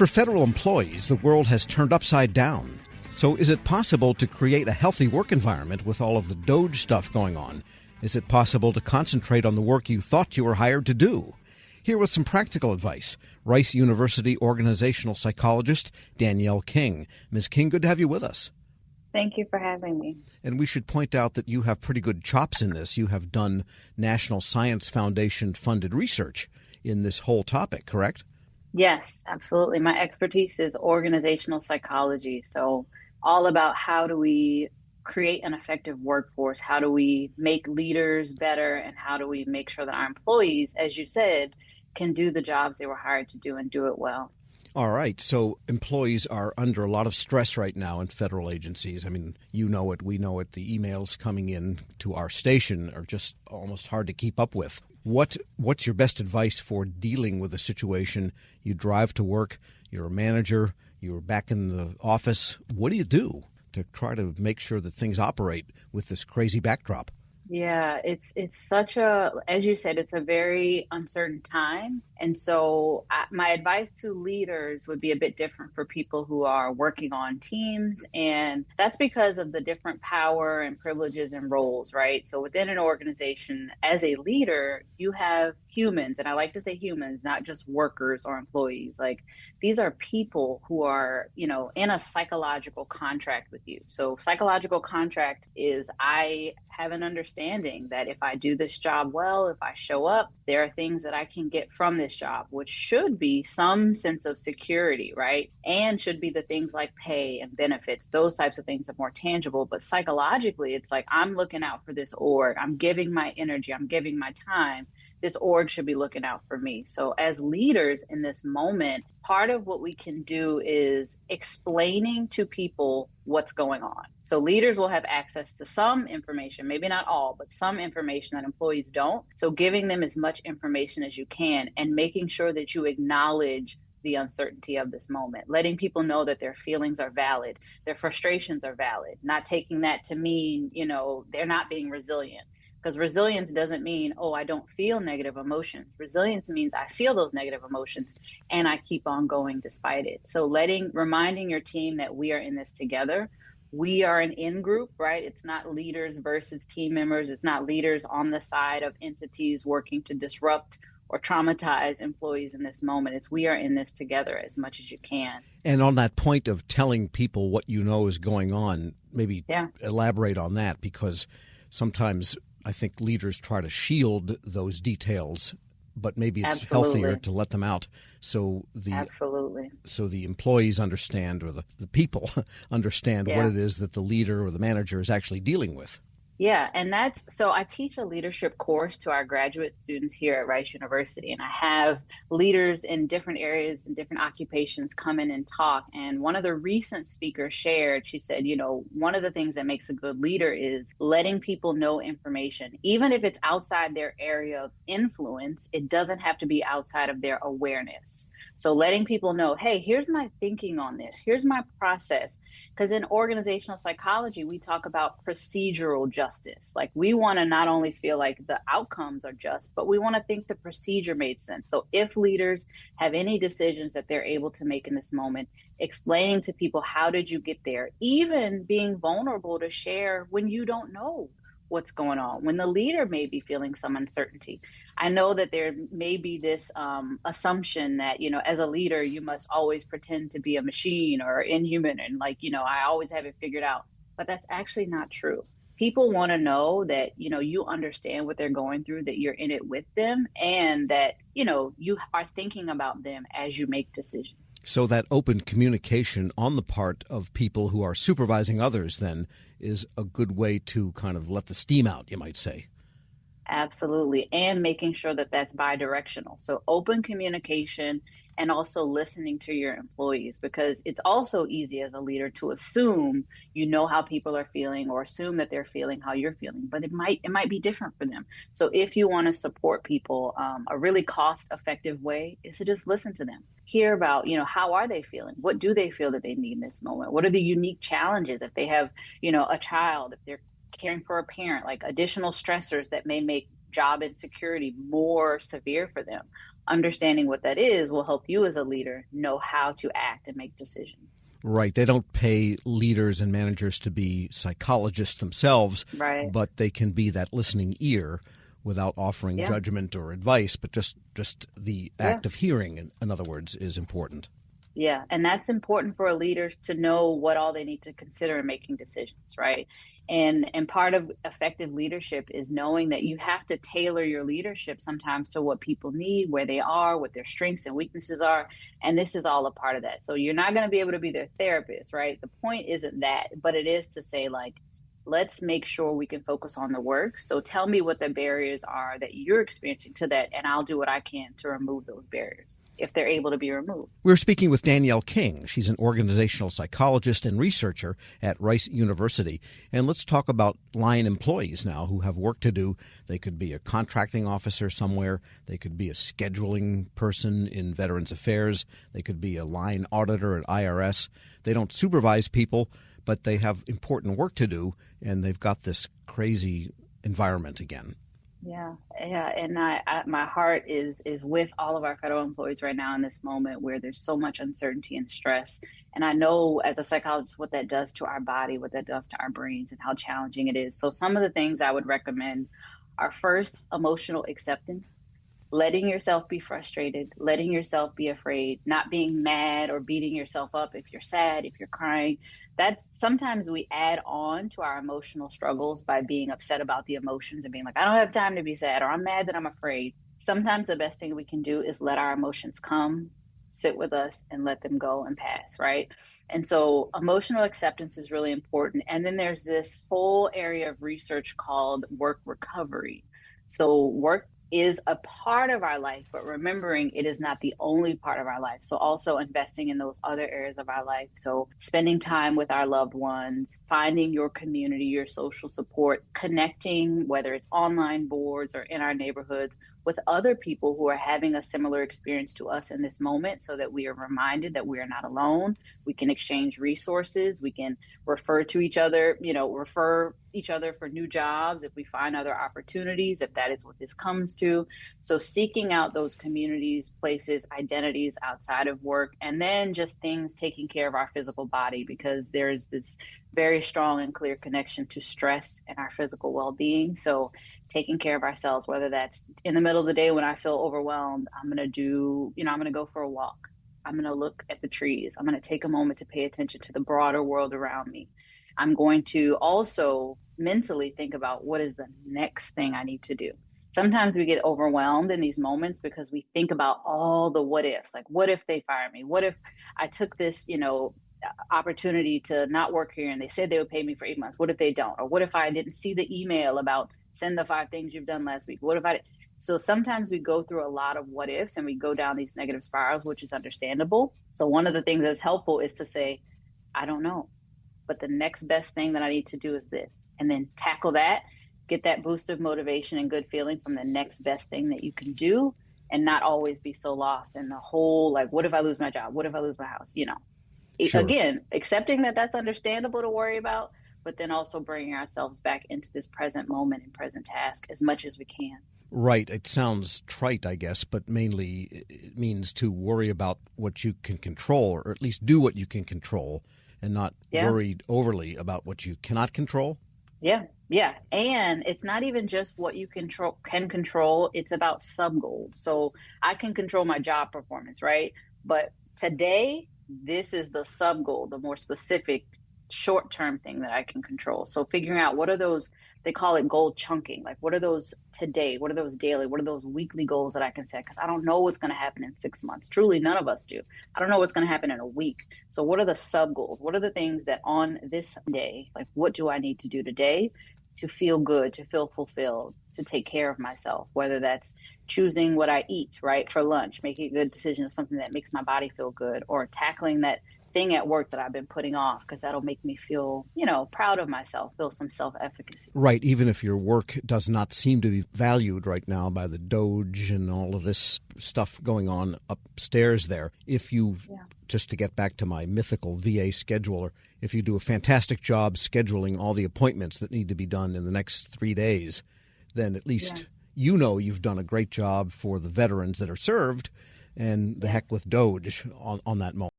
For federal employees, the world has turned upside down. So is it possible to create a healthy work environment with all of the DOGE stuff going on? Is it possible to concentrate on the work you thought you were hired to do? Here with some practical advice, Rice University organizational psychologist Danielle King. Ms. King, good to have you with us. Thank you for having me. And we should point out that you have pretty good chops in this. You have done National Science Foundation funded research in this whole topic, correct? Yes, absolutely. My expertise is organizational psychology. So all about how do we create an effective workforce? How do we make leaders better? And how do we make sure that our employees, as you said, can do the jobs they were hired to do and do it well? All right. So employees are under a lot of stress right now in federal agencies. I mean, you know it, we know it. The emails coming in to our station are just almost hard to keep up with. What's your best advice for dealing with a situation? You drive to work, you're a manager, you're back in the office. What do you do to try to make sure that things operate with this crazy backdrop? Yeah, it's such a, as you said, it's a very uncertain time. And so my advice to leaders would be a bit different for people who are working on teams. And that's because of the different power and privileges and roles, right? So within an organization, as a leader, you have humans, and I like to say humans, not just workers or employees. Like, these are people who are, in a psychological contract with you. So psychological contract is, I have an understanding that if I do this job well, if I show up, there are things that I can get from this job, which should be some sense of security, right? And should be the things like pay and benefits. Those types of things are more tangible. But psychologically, it's like, I'm looking out for this org. I'm giving my energy. I'm giving my time. This org should be looking out for me. So as leaders in this moment, part of what we can do is explaining to people what's going on. So leaders will have access to some information, maybe not all, but some information that employees don't. So giving them as much information as you can and making sure that you acknowledge the uncertainty of this moment, letting people know that their feelings are valid, their frustrations are valid, not taking that to mean, they're not being resilient. Because resilience doesn't mean, I don't feel negative emotions. Resilience means I feel those negative emotions and I keep on going despite it. So reminding your team that we are in this together. We are an in group, right? It's not leaders versus team members. It's not leaders on the side of entities working to disrupt or traumatize employees in this moment. It's we are in this together as much as you can. And on that point of telling people what you know is going on, maybe elaborate on that, because sometimes I think leaders try to shield those details, but maybe it's healthier to let them out so the employees understand, or the people understand what it is that the leader or the manager is actually dealing with. Yeah, and so I teach a leadership course to our graduate students here at Rice University, and I have leaders in different areas and different occupations come in and talk. And one of the recent speakers shared, she said, one of the things that makes a good leader is letting people know information. Even if it's outside their area of influence, it doesn't have to be outside of their awareness. So letting people know, hey, here's my thinking on this. Here's my process. Because in organizational psychology, we talk about procedural justice. Like, we want to not only feel like the outcomes are just, but we want to think the procedure made sense. So if leaders have any decisions that they're able to make in this moment, explaining to people, how did you get there? Even being vulnerable to share when you don't know what's going on, when the leader may be feeling some uncertainty. I know that there may be this assumption that, as a leader, you must always pretend to be a machine or inhuman and I always have it figured out. But that's actually not true. People want to know that, you understand what they're going through, that you're in it with them, and that, you are thinking about them as you make decisions. So that open communication on the part of people who are supervising others then is a good way to kind of let the steam out, you might say. Absolutely. And making sure that that's bi-directional. So open communication and also listening to your employees, because it's also easy as a leader to assume how people are feeling, or assume that they're feeling how you're feeling, but it might be different for them. So if you want to support people, a really cost-effective way is to just listen to them. Hear about, how are they feeling? What do they feel that they need in this moment? What are the unique challenges? If they have, a child, if they're caring for a parent, like additional stressors that may make job insecurity more severe for them. understanding what that is will help you as a leader know how to act and make decisions. Right. They don't pay leaders and managers to be psychologists themselves, Right. but they can be that listening ear without offering Yeah. judgment or advice, but just the act of hearing, in other words, is important. Yeah, and that's important for leaders to know what all they need to consider in making decisions, right? And part of effective leadership is knowing that you have to tailor your leadership sometimes to what people need, where they are, what their strengths and weaknesses are, and this is all a part of that. So you're not going to be able to be their therapist, right? The point isn't that, but it is to say, like, let's make sure we can focus on the work. So tell me what the barriers are that you're experiencing to that, and I'll do what I can to remove those barriers if they're able to be removed. We're speaking with Danielle King. She's an organizational psychologist and researcher at Rice University. And let's talk about line employees now who have work to do. They could be a contracting officer somewhere. They could be a scheduling person in Veterans Affairs. They could be a line auditor at IRS. They don't supervise people, but they have important work to do, and they've got this crazy environment again. Yeah, and my heart is with all of our federal employees right now in this moment where there's so much uncertainty and stress. And I know as a psychologist what that does to our body, what that does to our brains, and how challenging it is. So some of the things I would recommend are, first, emotional acceptance. Letting yourself be frustrated, letting yourself be afraid, not being mad or beating yourself up if you're sad, if you're crying. That's sometimes we add on to our emotional struggles by being upset about the emotions and being like, I don't have time to be sad, or I'm mad that I'm afraid. Sometimes the best thing we can do is let our emotions come, sit with us, and let them go and pass, right? And so emotional acceptance is really important. And then there's this whole area of research called work recovery. So work is a part of our life, but remembering it is not the only part of our life. So also investing in those other areas of our life. So spending time with our loved ones, finding your community, your social support, connecting, whether it's online boards or in our neighborhoods, with other people who are having a similar experience to us in this moment, so that we are reminded that we are not alone. We can exchange resources. We can refer to each other, refer each other for new jobs if we find other opportunities, if that is what this comes to. So seeking out those communities, places, identities outside of work, and then just things taking care of our physical body, because there's this very strong and clear connection to stress and our physical well-being. So taking care of ourselves, whether that's in the middle of the day when I feel overwhelmed, I'm going to go for a walk. I'm going to look at the trees. I'm going to take a moment to pay attention to the broader world around me. I'm going to also mentally think about what is the next thing I need to do. Sometimes we get overwhelmed in these moments because we think about all the what ifs, like what if they fire me? What if I took this, opportunity to not work here and they said they would pay me for 8 months? What if they don't? Or what if I didn't see the email about send the 5 things you've done last week? What if I? So sometimes we go through a lot of what ifs and we go down these negative spirals, which is understandable. So one of the things that's helpful is to say, I don't know, but the next best thing that I need to do is this, and then tackle that, get that boost of motivation and good feeling from the next best thing that you can do, and not always be so lost in the whole, like, what if I lose my job? What if I lose my house? Sure. Again, accepting that that's understandable to worry about, but then also bringing ourselves back into this present moment and present task as much as we can. Right. It sounds trite, I guess, but mainly it means to worry about what you can control, or at least do what you can control, and not worry overly about what you cannot control. Yeah. And it's not even just what you can control. It's about sub goals. So I can control my job performance, right? But today, this is the sub goal, the more specific short-term thing that I can control. So figuring out what are those, they call it goal chunking. Like, what are those today? What are those daily? What are those weekly goals that I can set? Because I don't know what's going to happen in 6 months. Truly, none of us do. I don't know what's going to happen in a week. So what are the sub goals? What are the things that on this day, like, what do I need to do today to feel good, to feel fulfilled, to take care of myself, whether that's choosing what I eat, right, for lunch, making a good decision of something that makes my body feel good, or tackling that thing at work that I've been putting off because that'll make me feel, proud of myself, feel some self-efficacy. Right. Even if your work does not seem to be valued right now by the DOGE and all of this stuff going on upstairs there, if you, just to get back to my mythical VA scheduler, if you do a fantastic job scheduling all the appointments that need to be done in the next 3 days, then at least you know you've done a great job for the veterans that are served, and the heck with DOGE on that moment.